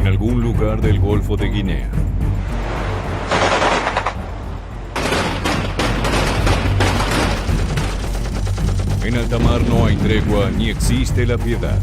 en algún lugar del Golfo de Guinea. En alta mar no hay tregua ni existe la piedad.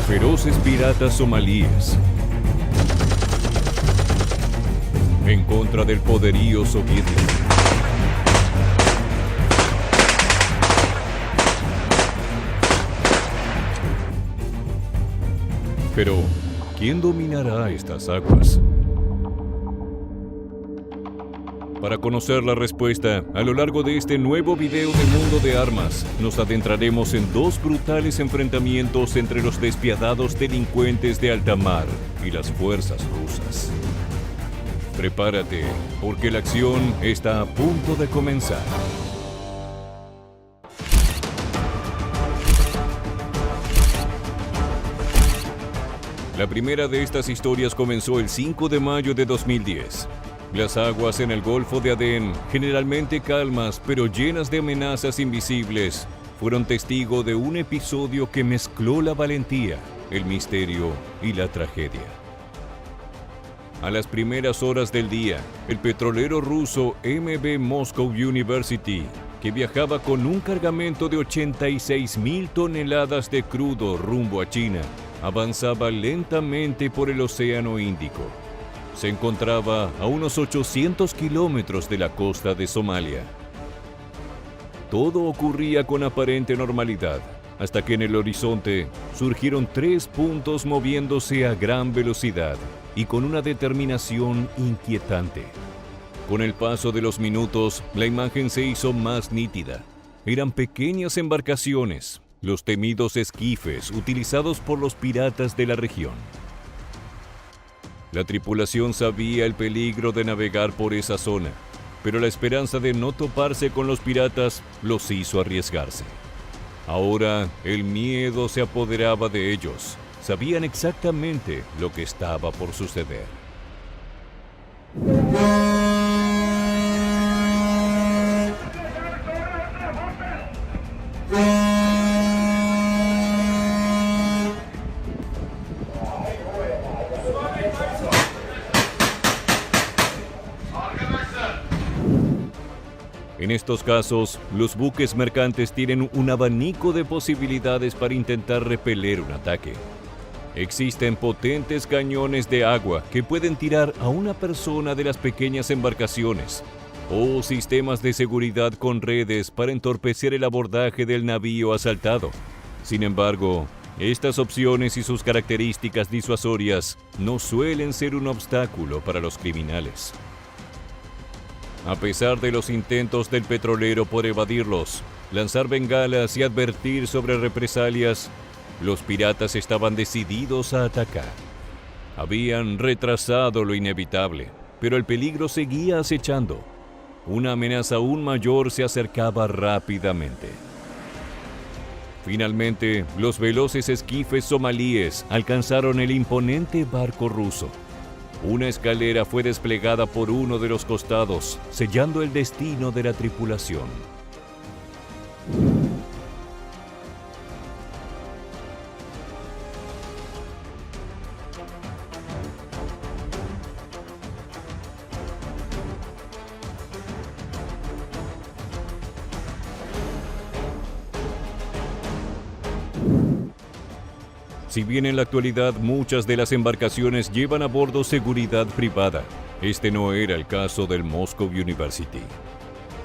Feroces piratas somalíes en contra del poderío soviético. Pero, ¿quién dominará estas aguas? Para conocer la respuesta, a lo largo de este nuevo video de Mundo de Armas, nos adentraremos en dos brutales enfrentamientos entre los despiadados delincuentes de alta mar y las fuerzas rusas. Prepárate, porque la acción está a punto de comenzar. La primera de estas historias comenzó el 5 de mayo de 2010. Las aguas en el Golfo de Adén, generalmente calmas pero llenas de amenazas invisibles, fueron testigo de un episodio que mezcló la valentía, el misterio y la tragedia. A las primeras horas del día, el petrolero ruso MV Moscow University, que viajaba con un cargamento de 86,000 toneladas de crudo rumbo a China, avanzaba lentamente por el Océano Índico. Se encontraba a unos 800 kilómetros de la costa de Somalia. Todo ocurría con aparente normalidad, hasta que en el horizonte surgieron 3 puntos moviéndose a gran velocidad y con una determinación inquietante. Con el paso de los minutos, la imagen se hizo más nítida. Eran pequeñas embarcaciones, los temidos esquifes utilizados por los piratas de la región. La tripulación sabía el peligro de navegar por esa zona, pero la esperanza de no toparse con los piratas los hizo arriesgarse. Ahora el miedo se apoderaba de ellos. Sabían exactamente lo que estaba por suceder. En estos casos, los buques mercantes tienen un abanico de posibilidades para intentar repeler un ataque. Existen potentes cañones de agua que pueden tirar a una persona de las pequeñas embarcaciones, o sistemas de seguridad con redes para entorpecer el abordaje del navío asaltado. Sin embargo, estas opciones y sus características disuasorias no suelen ser un obstáculo para los criminales. A pesar de los intentos del petrolero por evadirlos, lanzar bengalas y advertir sobre represalias, los piratas estaban decididos a atacar. Habían retrasado lo inevitable, pero el peligro seguía acechando. Una amenaza aún mayor se acercaba rápidamente. Finalmente, los veloces esquifes somalíes alcanzaron el imponente barco ruso. Una escalera fue desplegada por uno de los costados, sellando el destino de la tripulación. Si bien en la actualidad muchas de las embarcaciones llevan a bordo seguridad privada, este no era el caso del Moscow University.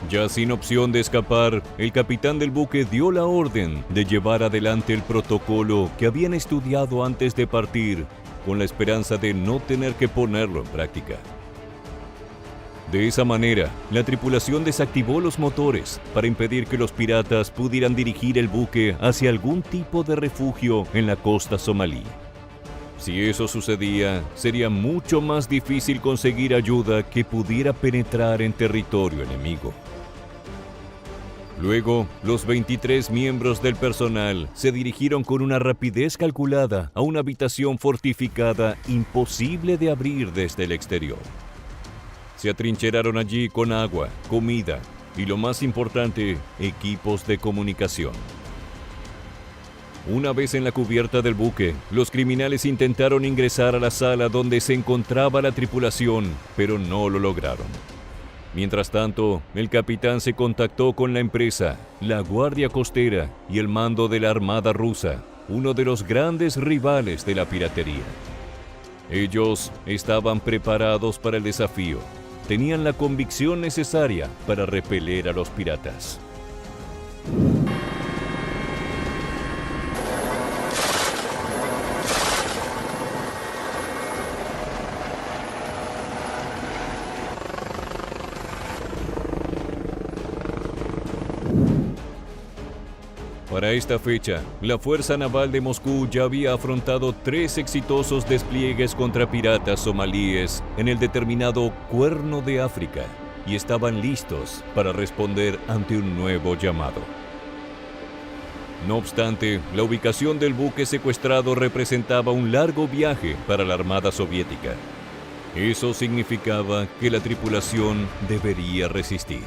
Ya sin opción de escapar, el capitán del buque dio la orden de llevar adelante el protocolo que habían estudiado antes de partir, con la esperanza de no tener que ponerlo en práctica. De esa manera, la tripulación desactivó los motores para impedir que los piratas pudieran dirigir el buque hacia algún tipo de refugio en la costa somalí. Si eso sucedía, sería mucho más difícil conseguir ayuda que pudiera penetrar en territorio enemigo. Luego, los 23 miembros del personal se dirigieron con una rapidez calculada a una habitación fortificada imposible de abrir desde el exterior. Se atrincheraron allí con agua, comida y, lo más importante, equipos de comunicación. Una vez en la cubierta del buque, los criminales intentaron ingresar a la sala donde se encontraba la tripulación, pero no lo lograron. Mientras tanto, el capitán se contactó con la empresa, la Guardia Costera y el mando de la Armada rusa, uno de los grandes rivales de la piratería. Ellos estaban preparados para el desafío, tenían la convicción necesaria para repeler a los piratas. Para esta fecha, la Fuerza Naval de Moscú ya había afrontado 3 exitosos despliegues contra piratas somalíes en el determinado Cuerno de África y estaban listos para responder ante un nuevo llamado. No obstante, la ubicación del buque secuestrado representaba un largo viaje para la Armada Soviética. Eso significaba que la tripulación debería resistir.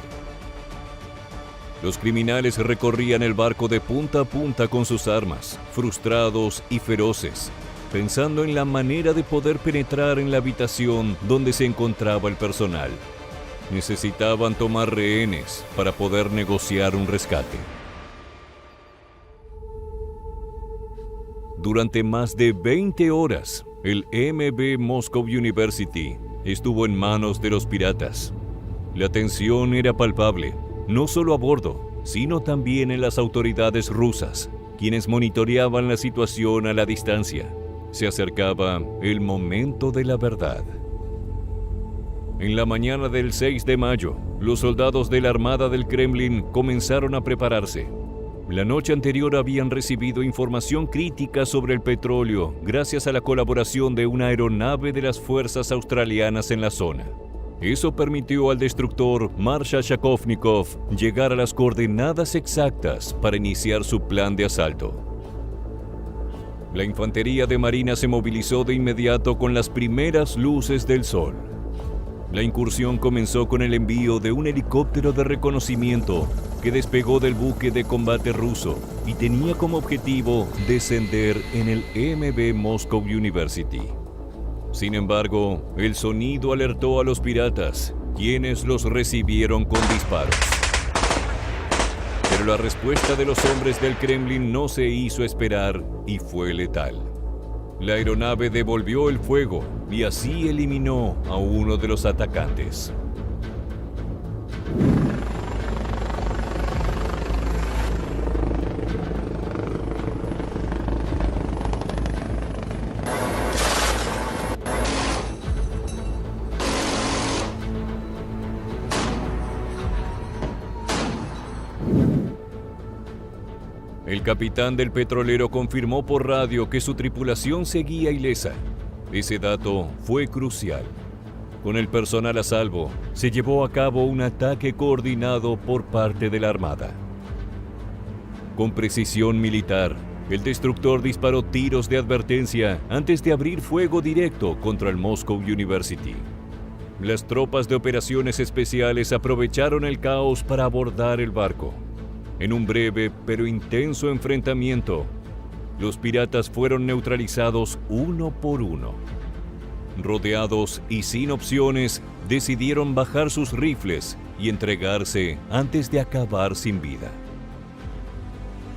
Los criminales recorrían el barco de punta a punta con sus armas, frustrados y feroces, pensando en la manera de poder penetrar en la habitación donde se encontraba el personal. Necesitaban tomar rehenes para poder negociar un rescate. Durante más de 20 horas, el MV Moscow University estuvo en manos de los piratas. La tensión era palpable, no solo a bordo, sino también en las autoridades rusas, quienes monitoreaban la situación a la distancia. Se acercaba el momento de la verdad. En la mañana del 6 de mayo, los soldados de la Armada del Kremlin comenzaron a prepararse. La noche anterior habían recibido información crítica sobre el petróleo gracias a la colaboración de una aeronave de las fuerzas australianas en la zona. Eso permitió al destructor Marshal Shakovnikov llegar a las coordenadas exactas para iniciar su plan de asalto. La infantería de marina se movilizó de inmediato con las primeras luces del sol. La incursión comenzó con el envío de un helicóptero de reconocimiento que despegó del buque de combate ruso y tenía como objetivo descender en el MV Moscow University. Sin embargo, el sonido alertó a los piratas, quienes los recibieron con disparos. Pero la respuesta de los hombres del Kremlin no se hizo esperar y fue letal. La aeronave devolvió el fuego y así eliminó a uno de los atacantes. El capitán del petrolero confirmó por radio que su tripulación seguía ilesa. Ese dato fue crucial. Con el personal a salvo, se llevó a cabo un ataque coordinado por parte de la Armada. Con precisión militar, el destructor disparó tiros de advertencia antes de abrir fuego directo contra el Moscow University. Las tropas de operaciones especiales aprovecharon el caos para abordar el barco. En un breve pero intenso enfrentamiento, los piratas fueron neutralizados uno por uno. Rodeados y sin opciones, decidieron bajar sus rifles y entregarse antes de acabar sin vida.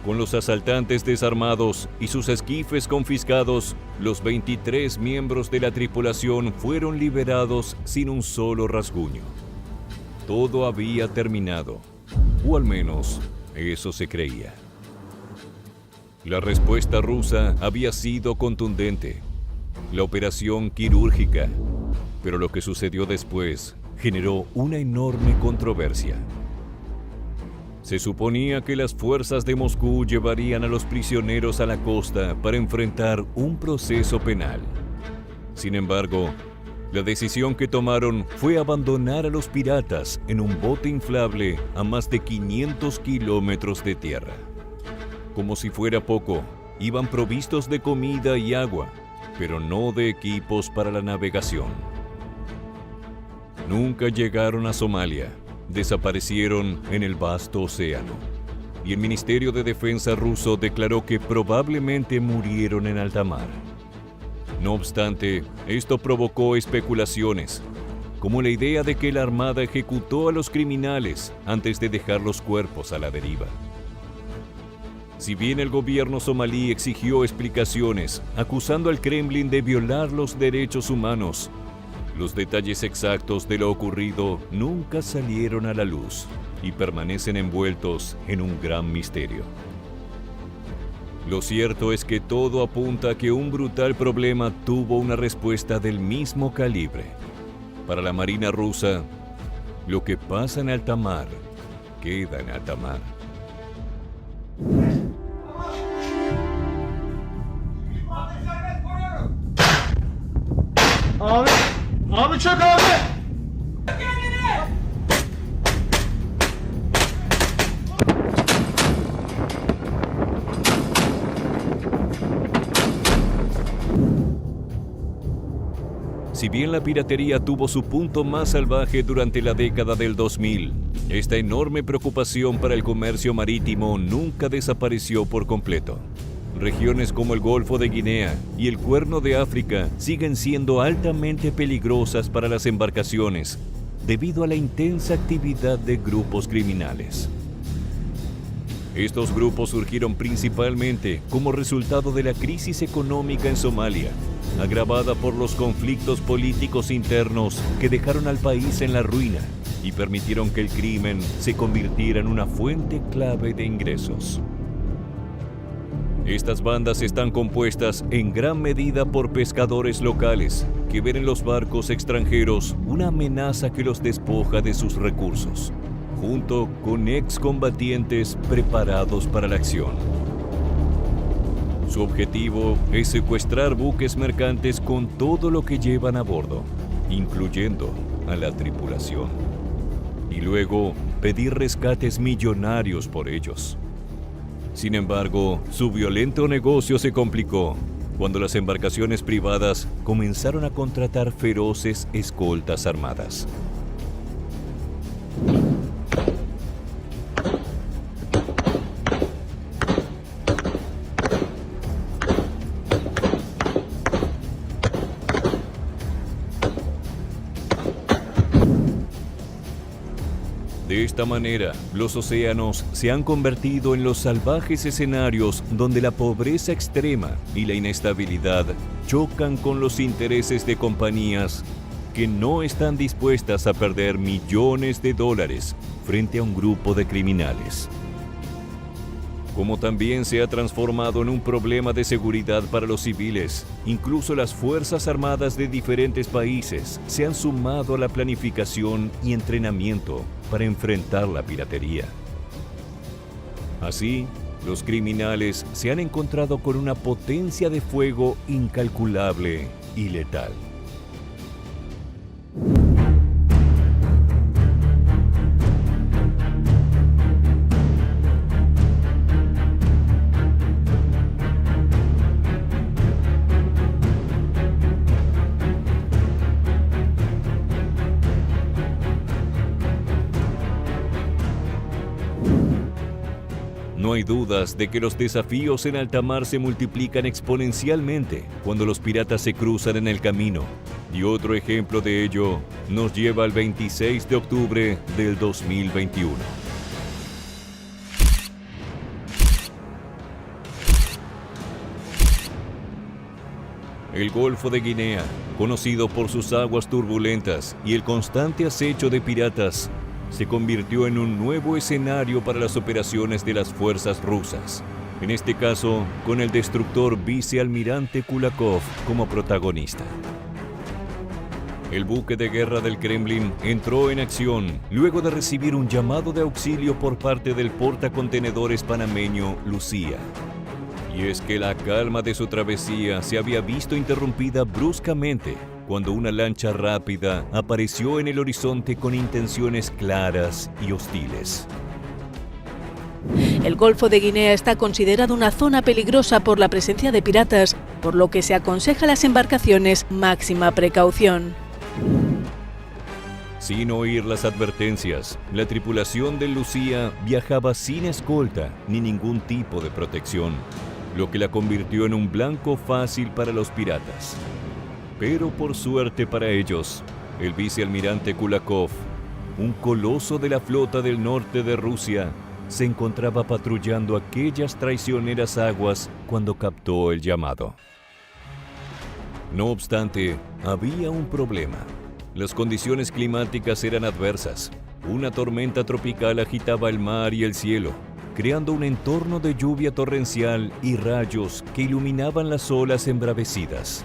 Con los asaltantes desarmados y sus esquifes confiscados, los 23 miembros de la tripulación fueron liberados sin un solo rasguño. Todo había terminado, o al menos eso se creía. La respuesta rusa había sido contundente, la operación quirúrgica, pero lo que sucedió después generó una enorme controversia. Se suponía que las fuerzas de Moscú llevarían a los prisioneros a la costa para enfrentar un proceso penal. Sin embargo, la decisión que tomaron fue abandonar a los piratas en un bote inflable a más de 500 kilómetros de tierra. Como si fuera poco, iban provistos de comida y agua, pero no de equipos para la navegación. Nunca llegaron a Somalia, desaparecieron en el vasto océano. y el Ministerio de Defensa ruso declaró que probablemente murieron en alta mar. No obstante, esto provocó especulaciones, como la idea de que la Armada ejecutó a los criminales antes de dejar los cuerpos a la deriva. Si bien el gobierno somalí exigió explicaciones, acusando al Kremlin de violar los derechos humanos, los detalles exactos de lo ocurrido nunca salieron a la luz y permanecen envueltos en un gran misterio. Lo cierto es que todo apunta a que un brutal problema tuvo una respuesta del mismo calibre. Para la Marina rusa, lo que pasa en alta mar, queda en alta mar. Abi çök abi! Si bien la piratería tuvo su punto más salvaje durante la década del 2000, esta enorme preocupación para el comercio marítimo nunca desapareció por completo. Regiones como el Golfo de Guinea y el Cuerno de África siguen siendo altamente peligrosas para las embarcaciones debido a la intensa actividad de grupos criminales. Estos grupos surgieron principalmente como resultado de la crisis económica en Somalia, agravada por los conflictos políticos internos que dejaron al país en la ruina y permitieron que el crimen se convirtiera en una fuente clave de ingresos. Estas bandas están compuestas en gran medida por pescadores locales que ven en los barcos extranjeros una amenaza que los despoja de sus recursos, junto con excombatientes preparados para la acción. Su objetivo es secuestrar buques mercantes con todo lo que llevan a bordo, incluyendo a la tripulación, y luego pedir rescates millonarios por ellos. Sin embargo, su violento negocio se complicó cuando las embarcaciones privadas comenzaron a contratar feroces escoltas armadas. De esta manera, los océanos se han convertido en los salvajes escenarios donde la pobreza extrema y la inestabilidad chocan con los intereses de compañías que no están dispuestas a perder millones de dólares frente a un grupo de criminales. Como también se ha transformado en un problema de seguridad para los civiles, incluso las Fuerzas Armadas de diferentes países se han sumado a la planificación y entrenamiento para enfrentar la piratería. Así, los criminales se han encontrado con una potencia de fuego incalculable y letal. No hay dudas de que los desafíos en alta mar se multiplican exponencialmente cuando los piratas se cruzan en el camino. Y otro ejemplo de ello nos lleva al 26 de octubre del 2021. El Golfo de Guinea, conocido por sus aguas turbulentas y el constante acecho de piratas, se convirtió en un nuevo escenario para las operaciones de las fuerzas rusas, en este caso con el destructor vicealmirante Kulakov como protagonista. El buque de guerra del Kremlin entró en acción luego de recibir un llamado de auxilio por parte del portacontenedores panameño Lucía. Y es que la calma de su travesía se había visto interrumpida bruscamente cuando una lancha rápida apareció en el horizonte con intenciones claras y hostiles. El Golfo de Guinea está considerado una zona peligrosa por la presencia de piratas, por lo que se aconseja a las embarcaciones máxima precaución. Sin oír las advertencias, la tripulación del Lucía viajaba sin escolta ni ningún tipo de protección, lo que la convirtió en un blanco fácil para los piratas. Pero por suerte para ellos, el vicealmirante Kulakov, un coloso de la flota del norte de Rusia, se encontraba patrullando aquellas traicioneras aguas cuando captó el llamado. No obstante, había un problema. Las condiciones climáticas eran adversas. Una tormenta tropical agitaba el mar y el cielo, creando un entorno de lluvia torrencial y rayos que iluminaban las olas embravecidas.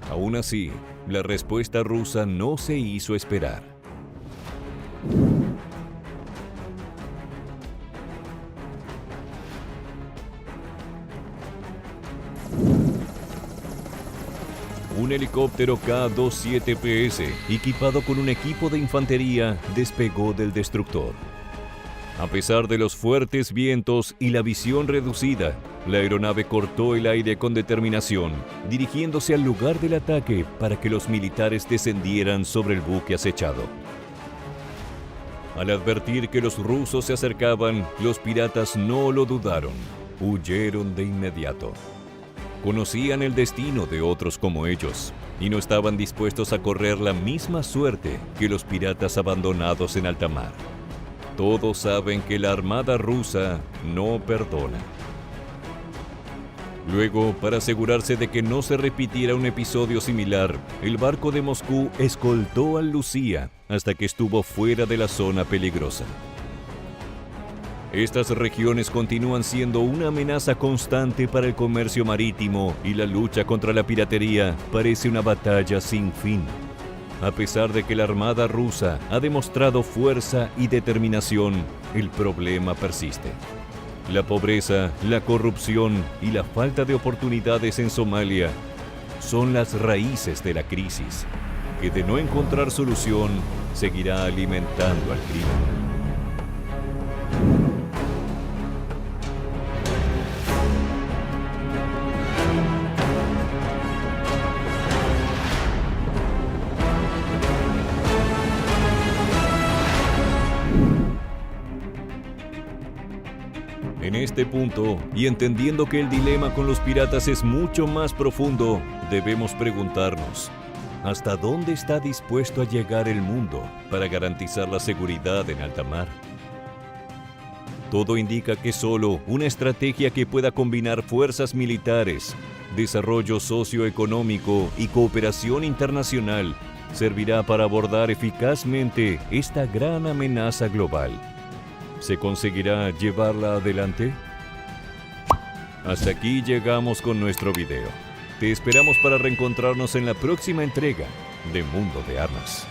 Aún así, la respuesta rusa no se hizo esperar. Un helicóptero K-27PS, equipado con un equipo de infantería, despegó del destructor. A pesar de los fuertes vientos y la visión reducida, la aeronave cortó el aire con determinación, dirigiéndose al lugar del ataque para que los militares descendieran sobre el buque acechado. Al advertir que los rusos se acercaban, los piratas no lo dudaron, huyeron de inmediato. Conocían el destino de otros como ellos y no estaban dispuestos a correr la misma suerte que los piratas abandonados en alta mar. Todos saben que la armada rusa no perdona. Luego, para asegurarse de que no se repitiera un episodio similar, el barco de Moscú escoltó al Lucía hasta que estuvo fuera de la zona peligrosa. Estas regiones continúan siendo una amenaza constante para el comercio marítimo y la lucha contra la piratería parece una batalla sin fin. A pesar de que la armada rusa ha demostrado fuerza y determinación, el problema persiste. La pobreza, la corrupción y la falta de oportunidades en Somalia son las raíces de la crisis, que de no encontrar solución, seguirá alimentando al crimen. En este punto, y entendiendo que el dilema con los piratas es mucho más profundo, debemos preguntarnos, ¿hasta dónde está dispuesto a llegar el mundo para garantizar la seguridad en alta mar? Todo indica que solo una estrategia que pueda combinar fuerzas militares, desarrollo socioeconómico y cooperación internacional servirá para abordar eficazmente esta gran amenaza global. ¿Se conseguirá llevarla adelante? Hasta aquí llegamos con nuestro video. Te esperamos para reencontrarnos en la próxima entrega de Mundo de Armas.